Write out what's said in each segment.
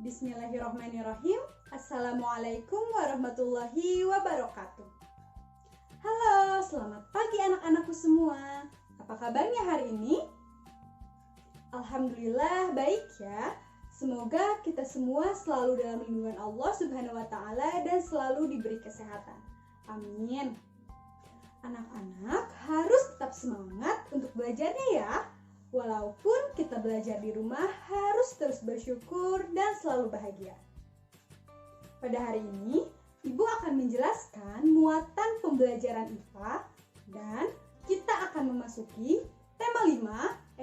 Bismillahirrahmanirrahim. Assalamualaikum warahmatullahi wabarakatuh. Halo, selamat pagi anak-anakku semua. Apa kabarnya hari ini? Alhamdulillah baik ya. Semoga kita semua selalu dalam lindungan Allah Subhanahu wa taala dan selalu diberi kesehatan. Amin. Anak-anak harus tetap semangat untuk belajarnya ya. Walaupun kita belajar di rumah, harus terus bersyukur dan selalu bahagia. Pada hari ini, Ibu akan menjelaskan muatan pembelajaran IPA dan kita akan memasuki tema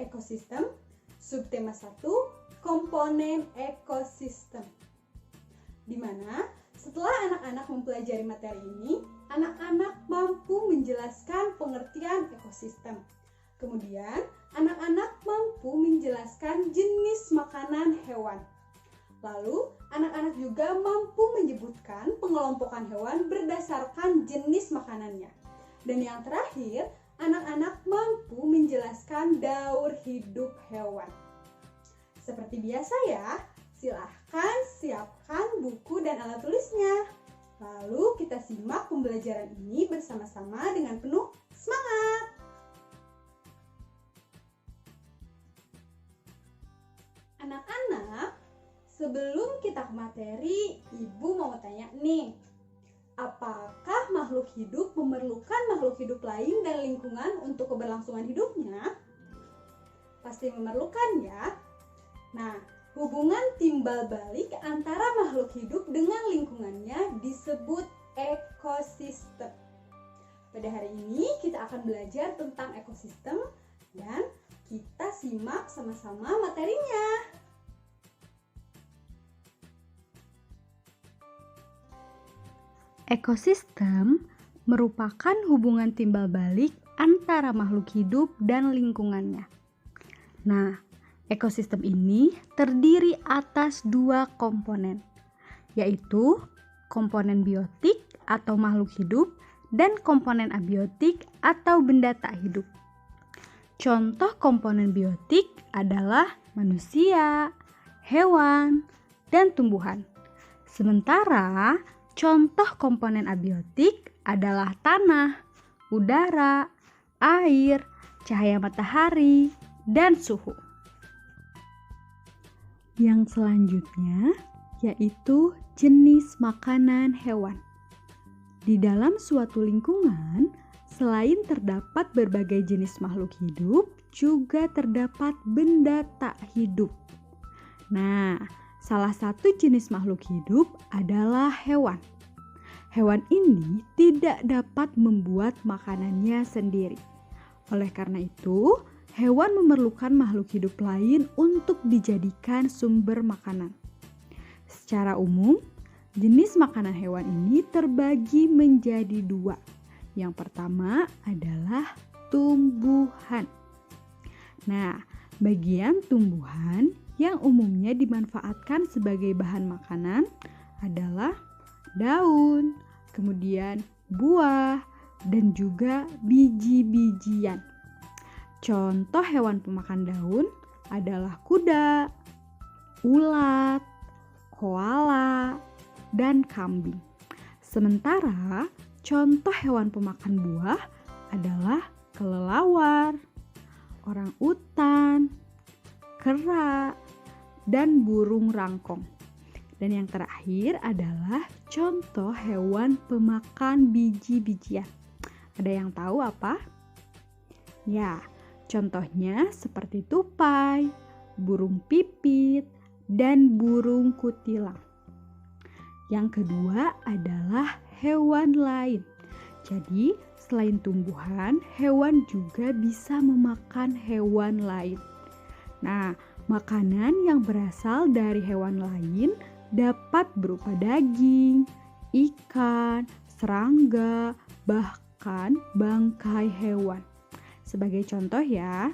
5, ekosistem, subtema 1, komponen ekosistem. Di mana setelah anak-anak mempelajari materi ini, anak-anak mampu menjelaskan pengertian ekosistem. Kemudian, anak-anak mampu menjelaskan jenis makanan hewan. Lalu, anak-anak juga mampu menyebutkan pengelompokan hewan berdasarkan jenis makanannya. Dan yang terakhir, anak-anak mampu menjelaskan daur hidup hewan. Seperti biasa ya, silahkan siapkan buku dan alat tulisnya. Lalu kita simak pembelajaran ini bersama-sama dengan penuh semangat. Anak-anak, sebelum kita ke materi, Ibu mau tanya nih. Apakah makhluk hidup memerlukan makhluk hidup lain dan lingkungan untuk keberlangsungan hidupnya? Pasti memerlukan ya. Nah, hubungan timbal balik antara makhluk hidup dengan lingkungannya disebut ekosistem. Pada hari ini kita akan belajar tentang ekosistem dan kita simak sama-sama materinya. Ekosistem merupakan hubungan timbal balik antara makhluk hidup dan lingkungannya. Nah, ekosistem ini terdiri atas dua komponen, yaitu komponen biotik atau makhluk hidup dan komponen abiotik atau benda tak hidup. Contoh komponen biotik adalah manusia, hewan, dan tumbuhan. Sementara contoh komponen abiotik adalah tanah, udara, air, cahaya matahari, dan suhu. Yang selanjutnya yaitu jenis makanan hewan. Di dalam suatu lingkungan, selain terdapat berbagai jenis makhluk hidup, juga terdapat benda tak hidup. Nah, salah satu jenis makhluk hidup adalah hewan. Hewan ini tidak dapat membuat makanannya sendiri. Oleh karena itu, hewan memerlukan makhluk hidup lain untuk dijadikan sumber makanan. Secara umum, jenis makanan hewan ini terbagi menjadi dua. Yang pertama adalah tumbuhan. Nah, bagian tumbuhan yang umumnya dimanfaatkan sebagai bahan makanan adalah daun, kemudian buah, dan juga biji-bijian. Contoh hewan pemakan daun adalah kuda, ulat, koala, dan kambing. Sementara contoh hewan pemakan buah adalah kelelawar, orang utan, kera, dan burung rangkong. Dan yang terakhir adalah contoh hewan pemakan biji-bijian. Ada yang tahu apa? Ya, contohnya seperti tupai, burung pipit, dan burung kutilang. Yang kedua adalah hewan lain. Jadi, selain tumbuhan, hewan juga bisa memakan hewan lain. Nah, makanan yang berasal dari hewan lain dapat berupa daging, ikan, serangga, bahkan bangkai hewan. Sebagai contoh ya,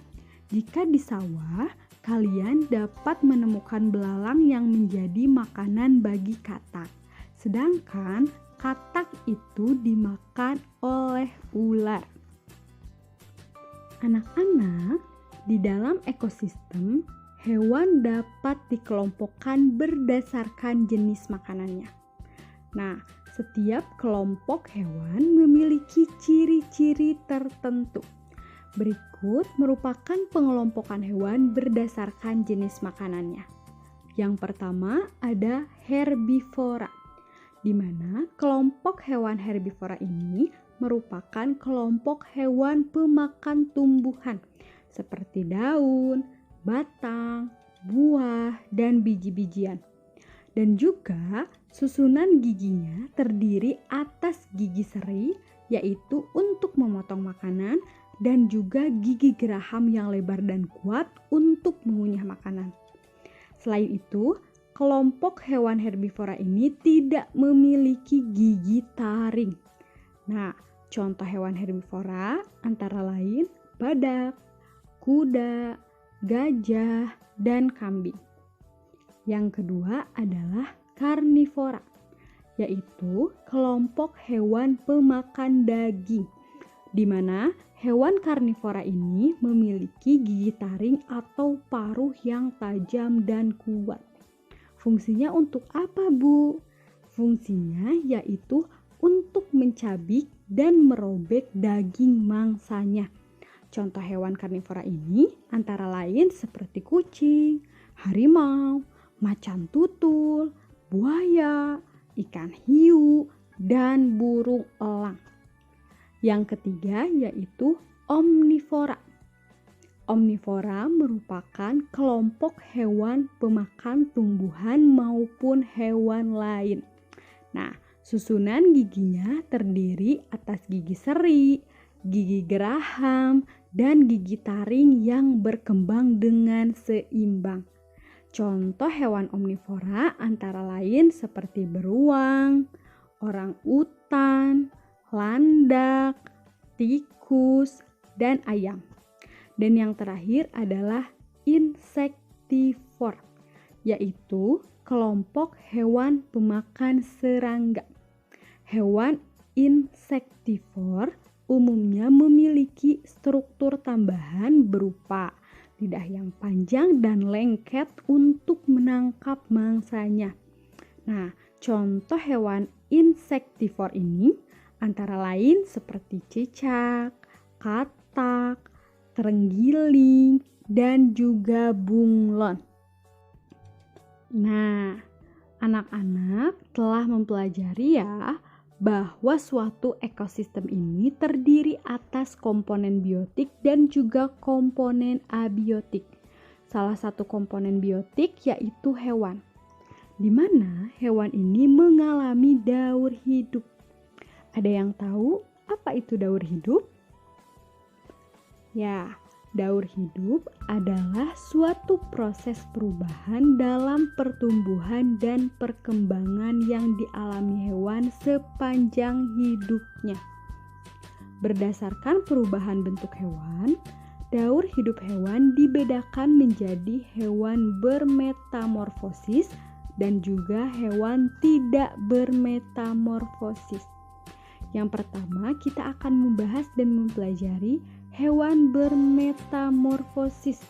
jika di sawah, kalian dapat menemukan belalang yang menjadi makanan bagi katak. Sedangkan katak itu dimakan oleh ular. Anak-anak, di dalam ekosistem hewan dapat dikelompokkan berdasarkan jenis makanannya. Nah, setiap kelompok hewan memiliki ciri-ciri tertentu. Berikut merupakan pengelompokan hewan berdasarkan jenis makanannya. Yang pertama ada herbivora, di mana kelompok hewan herbivora ini merupakan kelompok hewan pemakan tumbuhan seperti daun, batang, buah, dan biji-bijian. Dan juga susunan giginya terdiri atas gigi seri, yaitu untuk memotong makanan, dan juga gigi geraham yang lebar dan kuat untuk mengunyah makanan. Selain itu, kelompok hewan herbivora ini tidak memiliki gigi taring. Nah, contoh hewan herbivora antara lain badak, kuda, gajah, dan kambing. Yang kedua adalah karnivora, yaitu kelompok hewan pemakan daging, di mana hewan karnivora ini memiliki gigi taring atau paruh yang tajam dan kuat. Fungsinya untuk apa, Bu? Fungsinya yaitu untuk mencabik dan merobek daging mangsanya. Contoh hewan karnivora ini antara lain seperti kucing, harimau, macan tutul, buaya, ikan hiu, dan burung elang. Yang ketiga yaitu omnivora. Omnivora merupakan kelompok hewan pemakan tumbuhan maupun hewan lain. Nah, susunan giginya terdiri atas gigi seri, gigi geraham, dan gigi taring yang berkembang dengan seimbang. Contoh hewan omnivora antara lain seperti beruang, orang-utan, landak, tikus, dan ayam. Dan yang terakhir adalah insektivor, yaitu kelompok hewan pemakan serangga. Hewan insektivor umumnya memiliki struktur tambahan berupa lidah yang panjang dan lengket untuk menangkap mangsanya. Nah, contoh hewan insektivor ini antara lain seperti cicak, katak, terenggiling, dan juga bunglon. Nah, anak-anak telah mempelajari ya bahwa suatu ekosistem ini terdiri atas komponen biotik dan juga komponen abiotik. Salah satu komponen biotik yaitu hewan, di mana hewan ini mengalami daur hidup. Ada yang tahu apa itu daur hidup? Ya, daur hidup adalah suatu proses perubahan dalam pertumbuhan dan perkembangan yang dialami hewan sepanjang hidupnya. Berdasarkan perubahan bentuk hewan, daur hidup hewan dibedakan menjadi hewan bermetamorfosis dan juga hewan tidak bermetamorfosis. Yang pertama, kita akan membahas dan mempelajari hewan bermetamorfosis.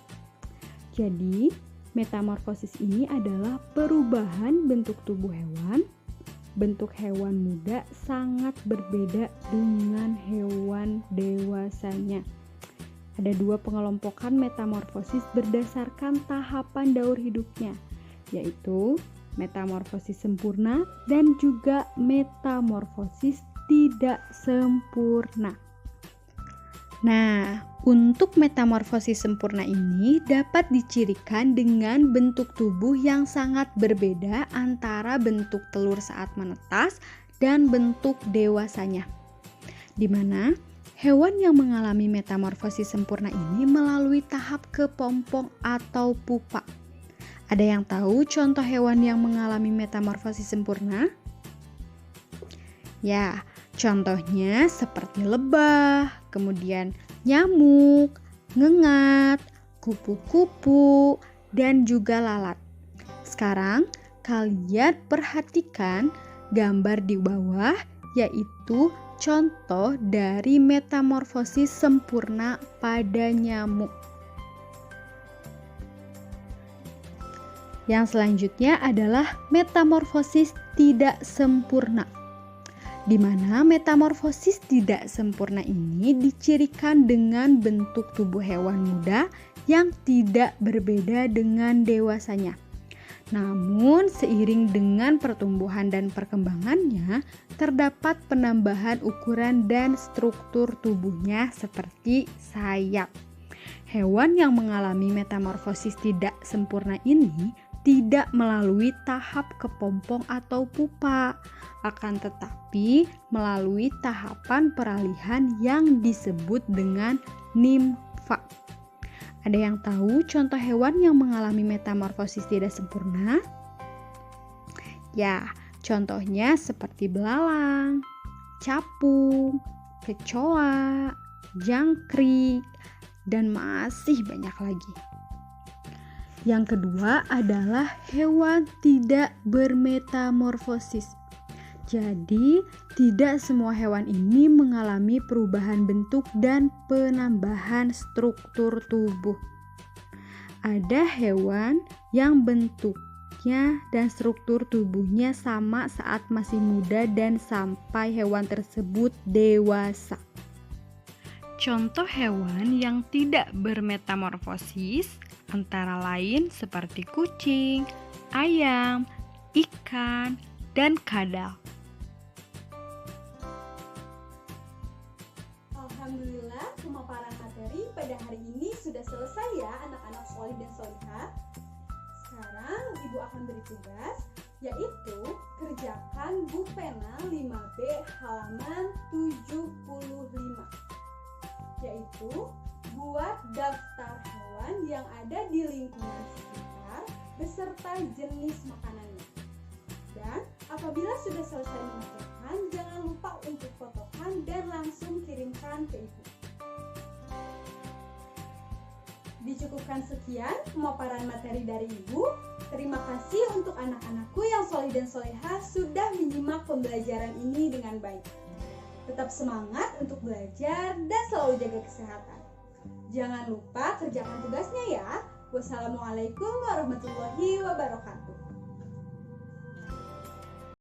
Jadi, metamorfosis ini adalah perubahan bentuk tubuh hewan. Bentuk hewan muda sangat berbeda dengan hewan dewasanya. Ada dua pengelompokan metamorfosis berdasarkan tahapan daur hidupnya, yaitu metamorfosis sempurna dan juga metamorfosis tidak sempurna. Nah, untuk metamorfosis sempurna ini dapat dicirikan dengan bentuk tubuh yang sangat berbeda antara bentuk telur saat menetas dan bentuk dewasanya. Di mana hewan yang mengalami metamorfosis sempurna ini melalui tahap kepompong atau pupa. Ada yang tahu contoh hewan yang mengalami metamorfosis sempurna? Ya, contohnya seperti lebah, kemudian nyamuk, ngengat, kupu-kupu, dan juga lalat. Sekarang kalian perhatikan gambar di bawah, yaitu contoh dari metamorfosis sempurna pada nyamuk. Yang selanjutnya adalah metamorfosis tidak sempurna, di mana metamorfosis tidak sempurna ini dicirikan dengan bentuk tubuh hewan muda yang tidak berbeda dengan dewasanya. Namun, seiring dengan pertumbuhan dan perkembangannya, terdapat penambahan ukuran dan struktur tubuhnya seperti sayap. Hewan yang mengalami metamorfosis tidak sempurna ini tidak melalui tahap kepompong atau pupa, akan tetapi melalui tahapan peralihan yang disebut dengan nimfa. Ada yang tahu contoh hewan yang mengalami metamorfosis tidak sempurna? Ya, contohnya seperti belalang, capung, kecoa, jangkrik, dan masih banyak lagi. Yang kedua adalah hewan tidak bermetamorfosis. Jadi, tidak semua hewan ini mengalami perubahan bentuk dan penambahan struktur tubuh. Ada hewan yang bentuknya dan struktur tubuhnya sama saat masih muda dan sampai hewan tersebut dewasa. Contoh hewan yang tidak bermetamorfosis antara lain seperti kucing, ayam, ikan, dan kadal. Alhamdulillah, pemaparan materi pada hari ini sudah selesai ya anak-anak solih dan solihah. Sekarang Ibu akan beri tugas, yaitu kerjakan buku pena 5B halaman 75. Yaitu buat daftar hewan yang ada di lingkungan sekitar beserta jenis makanannya. Dan apabila sudah selesai mengerjakan, jangan lupa untuk fotokan dan langsung kirimkan ke Ibu. Dicukupkan sekian pemaparan materi dari Ibu. Terima kasih untuk anak-anakku yang solih dan solehah sudah menyimak pembelajaran ini dengan baik. Tetap semangat untuk belajar dan selalu jaga kesehatan. Jangan lupa kerjakan tugasnya ya. Wassalamualaikum warahmatullahi wabarakatuh.